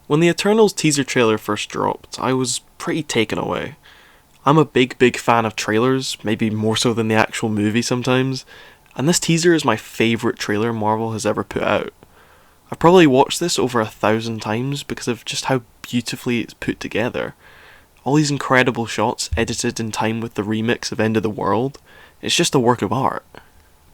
When the Eternals teaser trailer first dropped, I was pretty taken away. I'm a big fan of trailers, maybe more so than the actual movie sometimes, and this teaser is my favourite trailer Marvel has ever put out. I've probably watched this over 1,000 times because of just how beautifully it's put together. All these incredible shots edited in time with the remix of End of the World, it's just a work of art.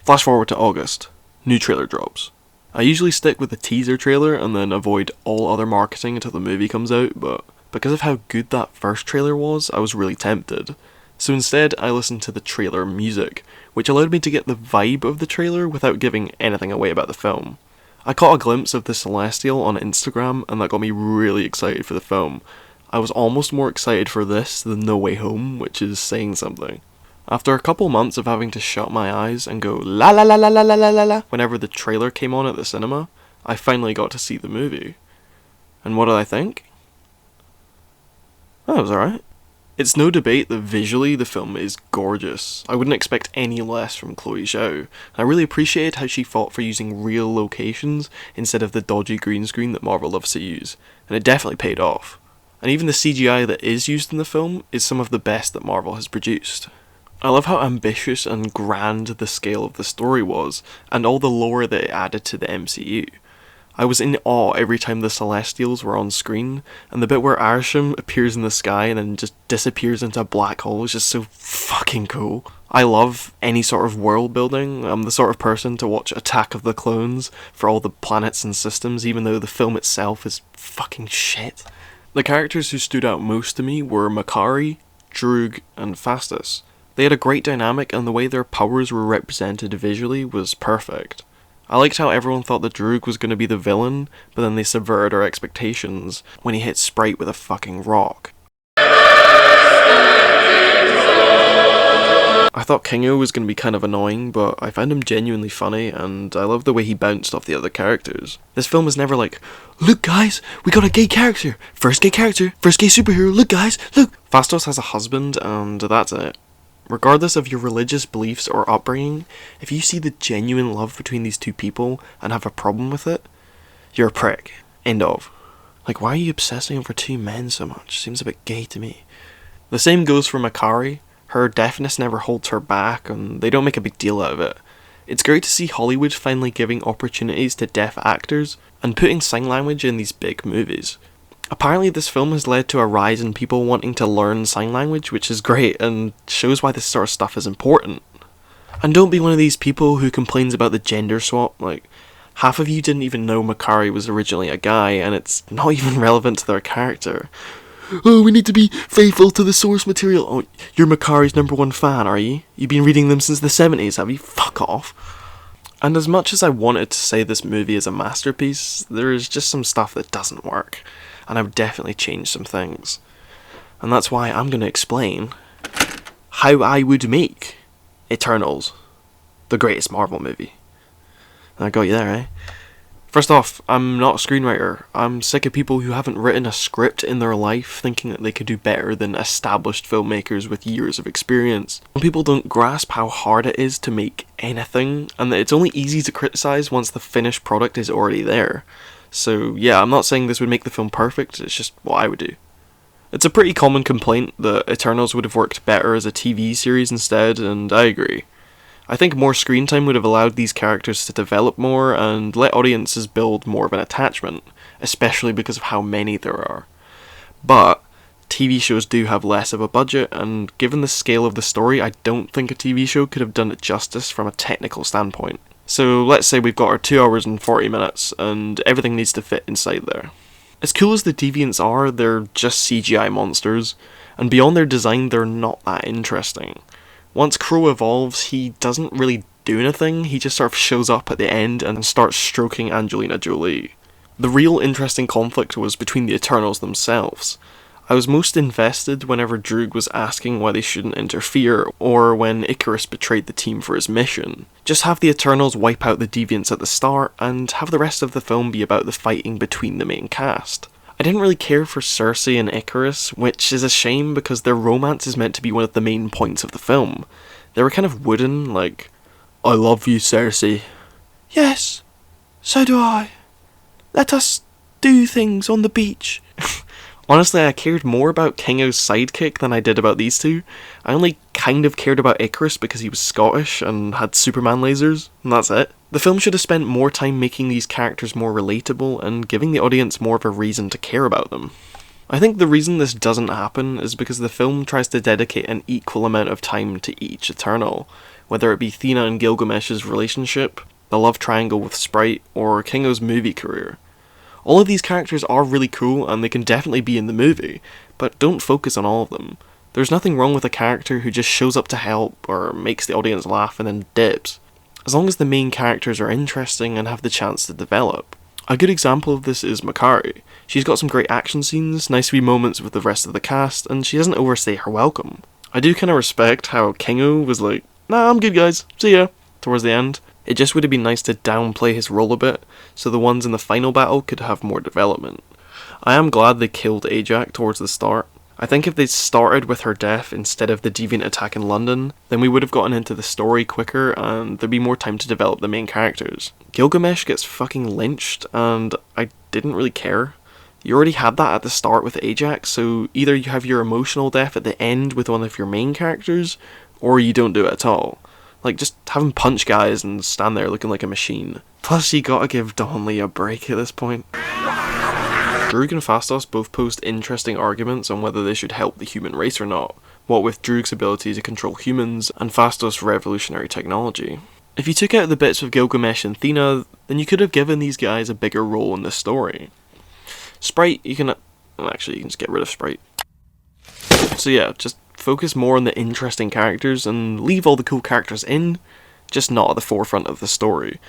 Flash forward to August, new trailer drops. I usually stick with the teaser trailer and then avoid all other marketing until the movie comes out, but because of how good that first trailer was, I was really tempted. So instead, I listened to the trailer music, which allowed me to get the vibe of the trailer without giving anything away about the film. I caught a glimpse of the Celestial on Instagram, and that got me really excited for the film. I was almost more excited for this than No Way Home, which is saying something. After a couple months of having to shut my eyes and go la la la la la la la la la whenever the trailer came on at the cinema, I finally got to see the movie. And what did I think? Oh, it was alright. It's no debate that visually the film is gorgeous. I wouldn't expect any less from Chloe Zhao. I really appreciated how she fought for using real locations instead of the dodgy green screen that Marvel loves to use, and it definitely paid off. And even the CGI that is used in the film is some of the best that Marvel has produced. I love how ambitious and grand the scale of the story was, and all the lore that it added to the MCU. I was in awe every time the Celestials were on screen, and the bit where Arishem appears in the sky and then just disappears into a black hole is just so fucking cool. I love any sort of world building. I'm the sort of person to watch Attack of the Clones for all the planets and systems, even though the film itself is fucking shit. The characters who stood out most to me were Makkari, Droog, and Phastos. They had a great dynamic, and the way their powers were represented visually was perfect. I liked how everyone thought that Droog was going to be the villain, but then they subverted our expectations when he hit Sprite with a fucking rock. I thought Kingo was going to be kind of annoying, but I found him genuinely funny, and I love the way he bounced off the other characters. This film is never like, look guys, we got a gay character, first gay superhero, look guys, look! Phastos has a husband, and that's it. Regardless of your religious beliefs or upbringing, if you see the genuine love between these two people and have a problem with it, you're a prick. End of. Like, why are you obsessing over two men so much? Seems a bit gay to me. The same goes for Makkari. Her deafness never holds her back, and they don't make a big deal out of it. It's great to see Hollywood finally giving opportunities to deaf actors and putting sign language in these big movies. Apparently this film has led to a rise in people wanting to learn sign language, which is great and shows why this sort of stuff is important. And don't be one of these people who complains about the gender swap. Like, half of you didn't even know Makkari was originally a guy, and it's not even relevant to their character. Oh, we need to be faithful to the source material. Oh, you're Makkari's #1 fan, are you? You've been reading them since the 70s, have you? Fuck off. And as much as I wanted to say this movie is a masterpiece, there is just some stuff that doesn't work. And I would definitely change some things. And that's why I'm going to explain how I would make Eternals the greatest Marvel movie. I got you there, eh? First off, I'm not a screenwriter. I'm sick of people who haven't written a script in their life thinking that they could do better than established filmmakers with years of experience. Some people don't grasp how hard it is to make anything, and that it's only easy to criticise once the finished product is already there. So yeah, I'm not saying this would make the film perfect, it's just what I would do. It's a pretty common complaint that Eternals would have worked better as a TV series instead, and I agree. I think more screen time would have allowed these characters to develop more and let audiences build more of an attachment, especially because of how many there are. But TV shows do have less of a budget, and given the scale of the story, I don't think a TV show could have done it justice from a technical standpoint. So let's say we've got our 2 hours and 40 minutes, and everything needs to fit inside there. As cool as the Deviants are, they're just CGI monsters, and beyond their design, they're not that interesting. Once Crow evolves, he doesn't really do anything, he just sort of shows up at the end and starts stroking Angelina Jolie. The real interesting conflict was between the Eternals themselves. I was most invested whenever Droog was asking why they shouldn't interfere, or when Ikaris betrayed the team for his mission. Just have the Eternals wipe out the Deviants at the start, and have the rest of the film be about the fighting between the main cast. I didn't really care for Cersei and Ikaris, which is a shame because their romance is meant to be one of the main points of the film. They were kind of wooden, like, I love you, Cersei. Yes, so do I. Let us do things on the beach. Honestly, I cared more about Kingo's sidekick than I did about these two. I only kind of cared about Icarus because he was Scottish and had Superman lasers, and that's it. The film should have spent more time making these characters more relatable and giving the audience more of a reason to care about them. I think the reason this doesn't happen is because the film tries to dedicate an equal amount of time to each Eternal, whether it be Thena and Gilgamesh's relationship, the love triangle with Sprite, or Kingo's movie career. All of these characters are really cool and they can definitely be in the movie, but don't focus on all of them. There's nothing wrong with a character who just shows up to help or makes the audience laugh and then dips, as long as the main characters are interesting and have the chance to develop. A good example of this is Makari. She's got some great action scenes, nice wee moments with the rest of the cast, and she doesn't overstay her welcome. I do kinda respect how Kingo was like, "Nah, I'm good guys, see ya," towards the end. It just would have been nice to downplay his role a bit, so the ones in the final battle could have more development. I am glad they killed Ajax towards the start. I think if they'd started with her death instead of the deviant attack in London, then we would have gotten into the story quicker and there'd be more time to develop the main characters. Gilgamesh gets fucking lynched, and I didn't really care. You already had that at the start with Ajax, so either you have your emotional death at the end with one of your main characters, or you don't do it at all. Like, just have him punch guys and stand there looking like a machine. Plus, you gotta give Don Lee a break at this point. Droog and Phastos both posed interesting arguments on whether they should help the human race or not, what with Droog's ability to control humans and Phastos' revolutionary technology. If you took out the bits with Gilgamesh and Thena, then you could have given these guys a bigger role in the story. Sprite, you can just get rid of Sprite. So yeah, just focus more on the interesting characters and leave all the cool characters in, just not at the forefront of the story.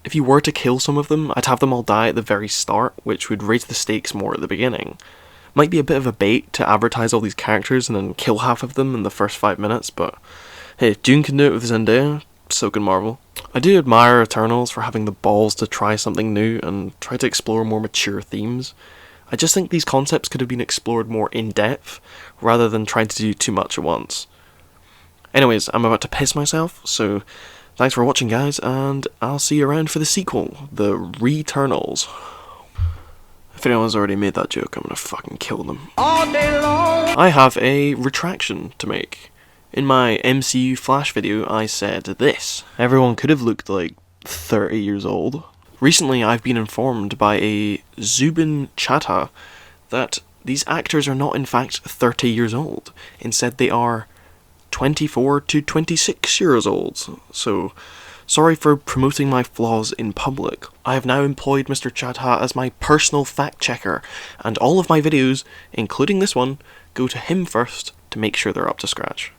If you were to kill some of them, I'd have them all die at the very start, which would raise the stakes more at the beginning. Might be a bit of a bait to advertise all these characters and then kill half of them in the first 5 minutes, but hey, if Dune can do it with Zendaya, so can Marvel. I do admire Eternals for having the balls to try something new and try to explore more mature themes. I just think these concepts could have been explored more in depth, rather than trying to do too much at once. Anyways, I'm about to piss myself, so thanks for watching guys, and I'll see you around for the sequel, The Returnals. If anyone's already made that joke, I'm gonna fucking kill them. All day long. I have a retraction to make. In my MCU Flash video, I said this: everyone could have looked like 30 years old. Recently, I've been informed by a Zubin Chata that these actors are not in fact 30 years old. Instead, they are 24 to 26 years old. So, sorry for promoting my flaws in public. I have now employed Mr. Chata as my personal fact checker, and all of my videos, including this one, go to him first to make sure they're up to scratch.